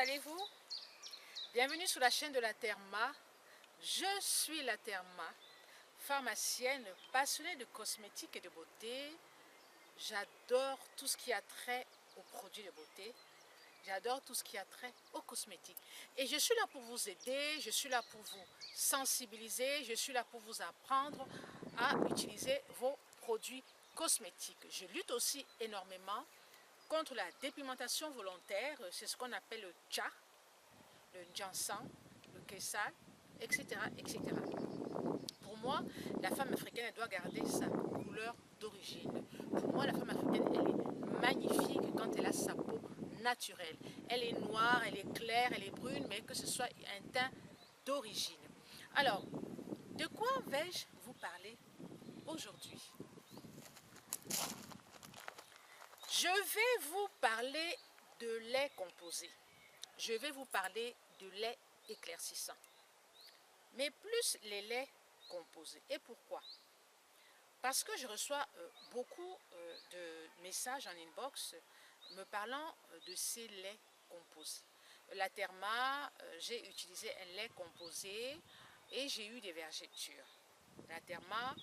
allez-vous? Bienvenue sur la chaîne de la Therma. Je suis la Therma, pharmacienne passionnée de cosmétiques et de beauté. J'adore tout ce qui a trait aux produits de beauté. J'adore tout ce qui a trait aux cosmétiques. Et je suis là pour vous aider, je suis là pour vous sensibiliser, je suis là pour vous apprendre à utiliser vos produits cosmétiques. Je lutte aussi énormément contre la dépigmentation volontaire, c'est ce qu'on appelle le tcha, le ginseng, le kessal, etc., etc. Pour moi, la femme africaine, elle doit garder sa couleur d'origine. Pour moi, la femme africaine, elle est magnifique quand elle a sa peau naturelle. Elle est noire, elle est claire, elle est brune, mais que ce soit un teint d'origine. Alors, de quoi vais-je vous parler aujourd'hui? Je vais vous parler de lait composé. Je vais vous parler de lait éclaircissant. Mais plus les laits composés. Et pourquoi? Parce que je reçois beaucoup de messages en inbox me parlant de ces laits composés. La Therma, j'ai utilisé un lait composé et j'ai eu des vergetures. La Therma,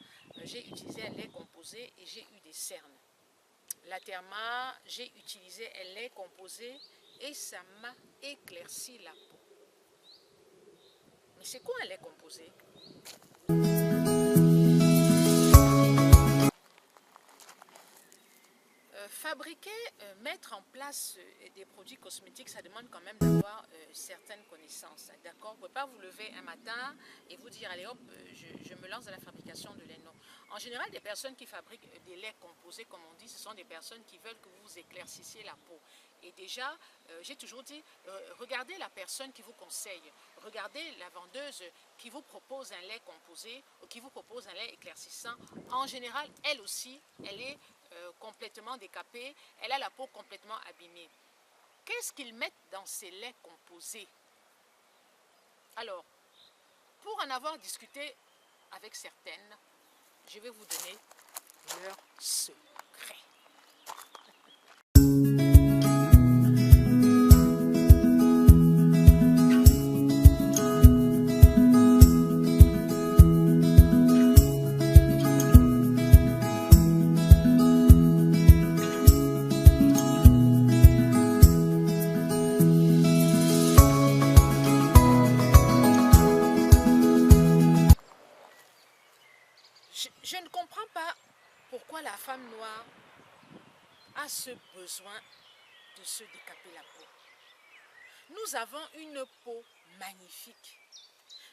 j'ai utilisé un lait composé et j'ai eu des cernes. La Therma, j'ai utilisé un lait composé et ça m'a éclairci la peau. Mais c'est quoi un lait composé? Fabriquer, mettre en place des produits cosmétiques, ça demande quand même d'avoir certaines connaissances. D'accord? Vous ne pouvez pas vous lever un matin et vous dire, allez hop, je me lance dans la fabrication de lait. Non. En général, des personnes qui fabriquent des laits composés, comme on dit, ce sont des personnes qui veulent que vous éclaircissiez la peau. Et déjà, j'ai toujours dit, regardez la personne qui vous conseille, regardez la vendeuse qui vous propose un lait composé ou qui vous propose un lait éclaircissant. En général, elle aussi, elle est complètement décapée, elle a la peau complètement abîmée. Qu'est-ce qu'ils mettent dans ces laits composés? Alors, pour en avoir discuté avec certaines, je vais vous donner leur secret. Je ne comprends pas pourquoi la femme noire a ce besoin de se décaper la peau. Nous avons une peau magnifique.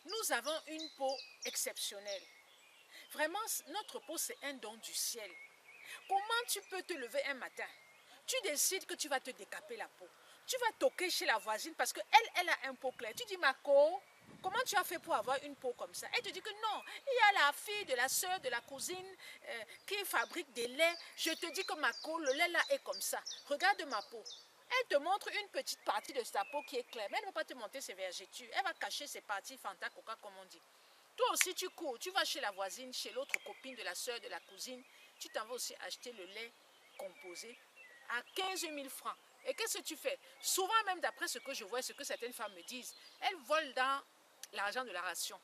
Nous avons une peau exceptionnelle. Vraiment, notre peau, c'est un don du ciel. Comment tu peux te lever un matin? Tu décides que tu vas te décaper la peau. Tu vas toquer chez la voisine parce qu'elle a un peau clair. Tu dis, Marco, comment tu as fait pour avoir une peau comme ça? Elle te dit que non, il y a la fille de la soeur, de la cousine qui fabrique des laits. Je te dis que Marco, le lait là est comme ça. Regarde ma peau. Elle te montre une petite partie de sa peau qui est claire. Mais elle ne va pas te montrer ses vergetures. Elle va cacher ses parties fanta coca comme on dit. Toi aussi tu cours, tu vas chez la voisine, chez l'autre copine de la soeur, de la cousine. Tu t'en vas aussi acheter le lait composé à 15 000 francs. Et qu'est-ce que tu fais? Souvent même d'après ce que je vois, ce que certaines femmes me disent, elles volent dans l'argent de la ration.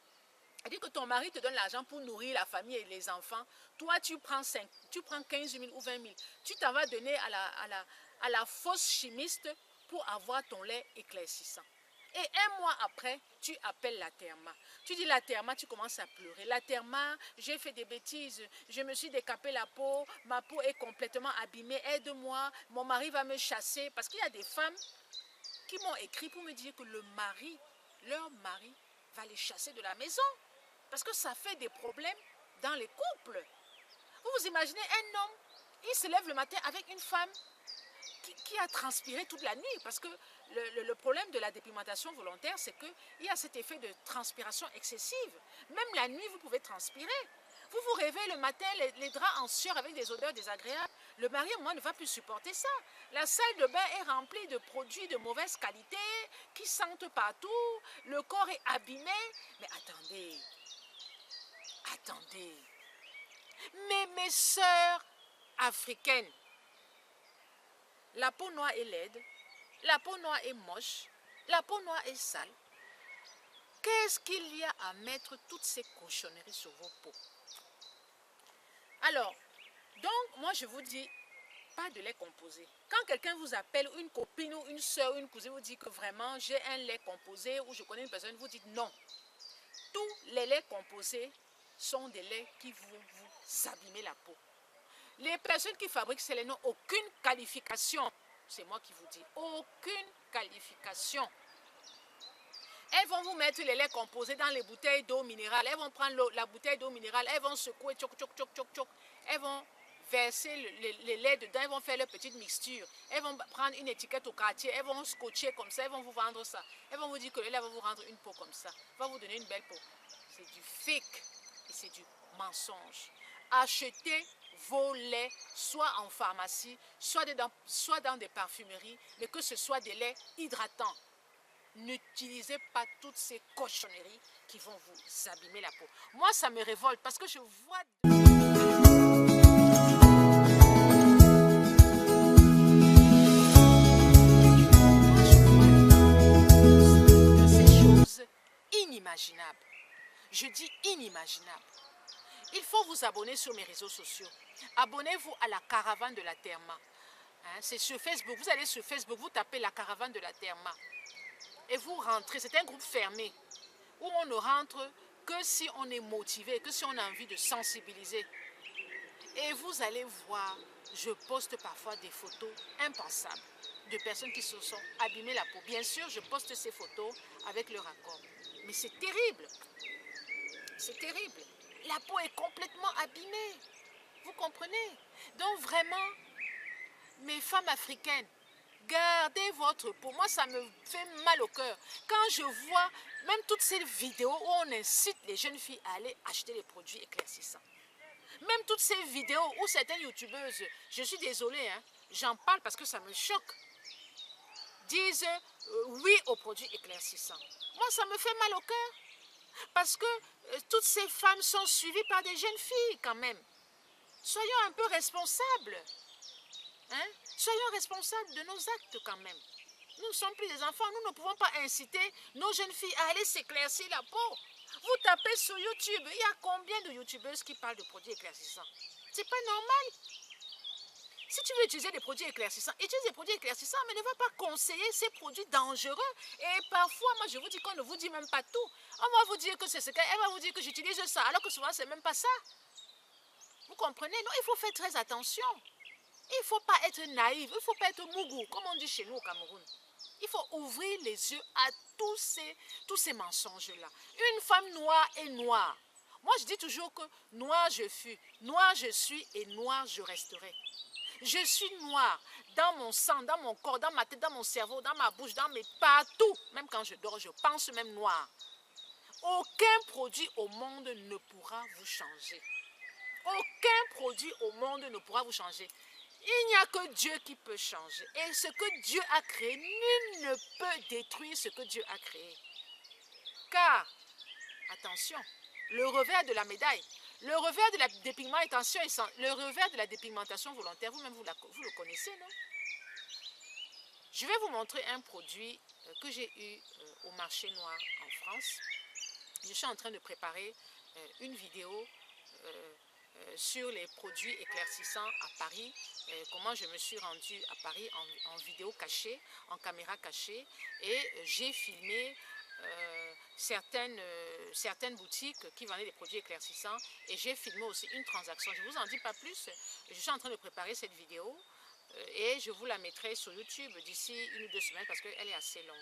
Elle dit que ton mari te donne l'argent pour nourrir la famille et les enfants. Toi, tu prends 15 000 ou 20 000. Tu t'en vas donner à la fausse chimiste pour avoir ton lait éclaircissant. Et un mois après, tu appelles la Therma. Tu dis la Therma, tu commences à pleurer. La Therma, j'ai fait des bêtises, je me suis décapé la peau, ma peau est complètement abîmée, aide-moi, mon mari va me chasser. Parce qu'il y a des femmes qui m'ont écrit pour me dire que leur mari va les chasser de la maison. Parce que ça fait des problèmes dans les couples. Vous vous imaginez un homme, il se lève le matin avec une femme qui a transpiré toute la nuit, parce que le problème de la dépigmentation volontaire, c'est qu'il y a cet effet de transpiration excessive. Même la nuit, vous pouvez transpirer. Vous vous réveillez le matin, les draps en sueur avec des odeurs désagréables. Le mari, moi, ne va plus supporter ça. La salle de bain est remplie de produits de mauvaise qualité, qui sentent partout. Le corps est abîmé. Mais attendez. Mais mes sœurs africaines, la peau noire est laide, la peau noire est moche, La peau noire est sale. Qu'est-ce qu'il y a à mettre toutes ces cochonneries sur vos peaux? Alors, donc, moi je vous dis, pas de lait composé. Quand quelqu'un vous appelle, une copine ou une soeur, une cousine vous dit que vraiment j'ai un lait composé ou je connais une personne, vous dites non. Tous les laits composés sont des laits qui vont vous abîmer la peau. Les personnes qui fabriquent ces laits n'ont aucune qualification. C'est moi qui vous dis, aucune qualification. Elles vont vous mettre les laits composés dans les bouteilles d'eau minérale. Elles vont prendre la bouteille d'eau minérale, elles vont secouer, tchoc, tchoc, tchoc, tchoc, tchoc. Elles vont verser les laits dedans, elles vont faire leur petite mixture. Elles vont prendre une étiquette au quartier, elles vont scotcher comme ça, elles vont vous vendre ça. Elles vont vous dire que le lait va vous rendre une peau comme ça, va vous donner une belle peau. C'est du fake et c'est du mensonge. Achetez vos laits soit en pharmacie, soit dans des parfumeries, mais que ce soit des laits hydratants. N'utilisez pas toutes ces cochonneries qui vont vous abîmer la peau. Moi, ça me révolte parce que je vois ces choses inimaginables. Je dis inimaginables. Il faut vous abonner sur mes réseaux sociaux. Abonnez-vous à la caravane de la Therma. Hein, c'est sur Facebook. Vous allez sur Facebook, vous tapez la caravane de la Therma. Et vous rentrez, c'est un groupe fermé où on ne rentre que si on est motivé, que si on a envie de sensibiliser. Et vous allez voir, je poste parfois des photos impensables de personnes qui se sont abîmées la peau. Bien sûr, je poste ces photos avec leur accord. Mais c'est terrible. C'est terrible. La peau est complètement abîmée. Vous comprenez? Donc vraiment, mes femmes africaines, gardez votre peau. Moi, ça me fait mal au cœur. Quand je vois même toutes ces vidéos où on incite les jeunes filles à aller acheter les produits éclaircissants. Même toutes ces vidéos où certaines youtubeuses, je suis désolée, hein, j'en parle parce que ça me choque, disent oui aux produits éclaircissants. Moi, ça me fait mal au cœur. Parce que toutes ces femmes sont suivies par des jeunes filles quand même. Soyons un peu responsables. Hein? Soyons responsables de nos actes quand même. Nous ne sommes plus des enfants, nous ne pouvons pas inciter nos jeunes filles à aller s'éclaircir la peau. Vous tapez sur YouTube, il y a combien de youtubeuses qui parlent de produits éclaircissants? C'est pas normal. Si tu veux utiliser des produits éclaircissants, utilise des produits éclaircissants, mais ne va pas conseiller ces produits dangereux. Et parfois, moi je vous dis qu'on ne vous dit même pas tout. On va vous dire que c'est ce qu'elle va vous dire que j'utilise ça, alors que souvent c'est même pas ça. Vous comprenez? Non, il faut faire très attention. Il ne faut pas être naïf, il ne faut pas être mougou, comme on dit chez nous au Cameroun. Il faut ouvrir les yeux à tous ces mensonges-là. Une femme noire est noire. Moi, je dis toujours que noir je fus, noir je suis et noir je resterai. Je suis noire dans mon sang, dans mon corps, dans ma tête, dans mon cerveau, dans ma bouche, dans mes partout. Même quand je dors, je pense même noir. Aucun produit au monde ne pourra vous changer. Aucun produit au monde ne pourra vous changer. Il n'y a que Dieu qui peut changer. Et ce que Dieu a créé, nul ne peut détruire ce que Dieu a créé. Car, attention, le revers de la médaille, le revers de la dépigmentation, le revers de la dépigmentation volontaire, vous-même vous le connaissez, non? Je vais vous montrer un produit que j'ai eu au marché noir en France. Je suis en train de préparer une vidéo sur les produits éclaircissants à Paris, comment je me suis rendue à Paris en vidéo cachée, en caméra cachée, et j'ai filmé certaines boutiques qui vendaient des produits éclaircissants, et j'ai filmé aussi une transaction. Je ne vous en dis pas plus, je suis en train de préparer cette vidéo et je vous la mettrai sur YouTube d'ici 1 ou 2 semaines parce qu'elle est assez longue.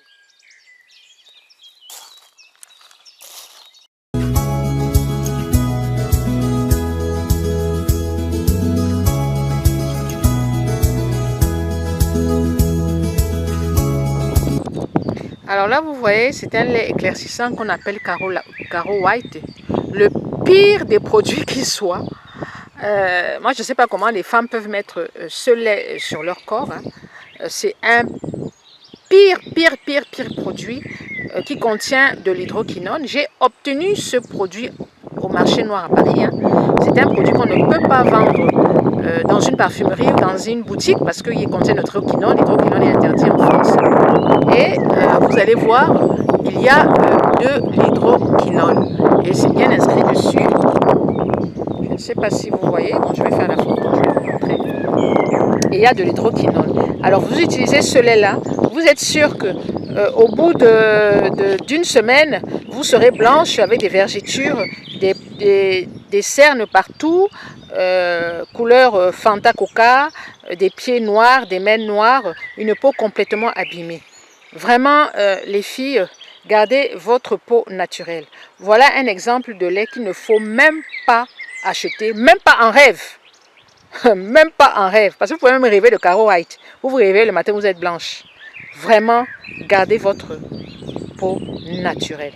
Alors là, vous voyez, c'est un lait éclaircissant qu'on appelle Caro White. Le pire des produits qui soit. Moi, je ne sais pas comment les femmes peuvent mettre ce lait sur leur corps. Hein. C'est un pire produit qui contient de l'hydroquinone. J'ai obtenu ce produit au marché noir à Paris. Hein. C'est un produit qu'on ne peut pas vendre dans une parfumerie ou dans une boutique parce qu'il contient le hydroquinone. L'hydroquinone est interdit en France. Et vous allez voir, il y a de l'hydroquinone. Et c'est bien inscrit dessus. Je ne sais pas si vous voyez. Bon, je vais faire la photo, je vais vous montrer. Et il y a de l'hydroquinone. Alors vous utilisez ce lait-là, vous êtes sûr que au bout d'une semaine, vous serez blanche avec des vergetures, des cernes partout, couleur Fanta Coca, des pieds noirs, des mains noires, une peau complètement abîmée. Vraiment, les filles, gardez votre peau naturelle. Voilà un exemple de lait qu'il ne faut même pas acheter, même pas en rêve. Même pas en rêve, parce que vous pouvez même rêver de Caro White. Vous vous réveillez le matin, vous êtes blanche. Vraiment, gardez votre peau naturelle.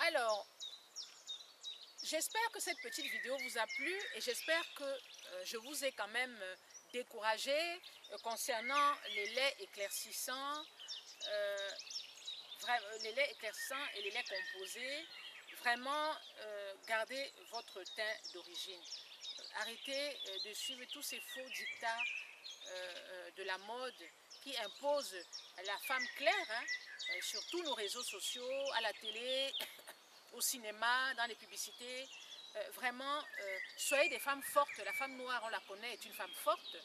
Alors, j'espère que cette petite vidéo vous a plu et j'espère que je vous ai quand même découragé concernant les laits éclaircissants, et les laits composés. Vraiment, gardez votre teint d'origine. Arrêtez de suivre tous ces faux dictats de la mode qui imposent la femme claire sur tous nos réseaux sociaux, à la télé, au cinéma, dans les publicités. Vraiment, soyez des femmes fortes. La femme noire, on la connaît, est une femme forte.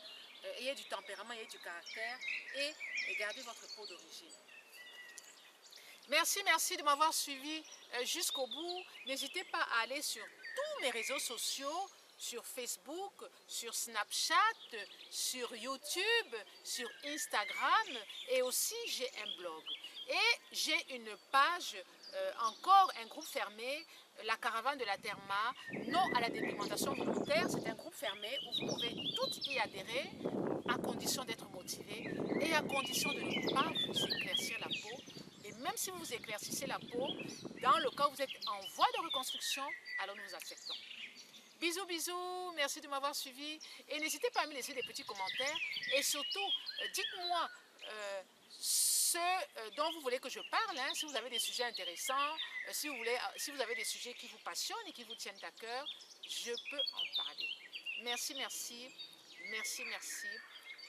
Ayez du tempérament, ayez du caractère et gardez votre peau d'origine. Merci de m'avoir suivi jusqu'au bout. N'hésitez pas à aller sur tous mes réseaux sociaux, sur Facebook, sur Snapchat, sur YouTube, sur Instagram et aussi j'ai un blog. Et j'ai une page, encore un groupe fermé, la caravane de la Therma, non à la dépigmentation volontaire. C'est un groupe fermé où vous pouvez toutes y adhérer à condition d'être motivé et à condition de ne pas vous éclaircir la peau. Et même si vous éclaircissez la peau, dans le cas où vous êtes en voie de reconstruction, alors nous vous acceptons. Bisous, bisous, merci de m'avoir suivi. Et n'hésitez pas à me laisser des petits commentaires. Et surtout, dites-moi ce dont vous voulez que je parle. Hein, si vous avez des sujets intéressants, si vous avez des sujets qui vous passionnent et qui vous tiennent à cœur, je peux en parler. Merci.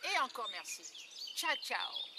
Et encore merci. Ciao, ciao.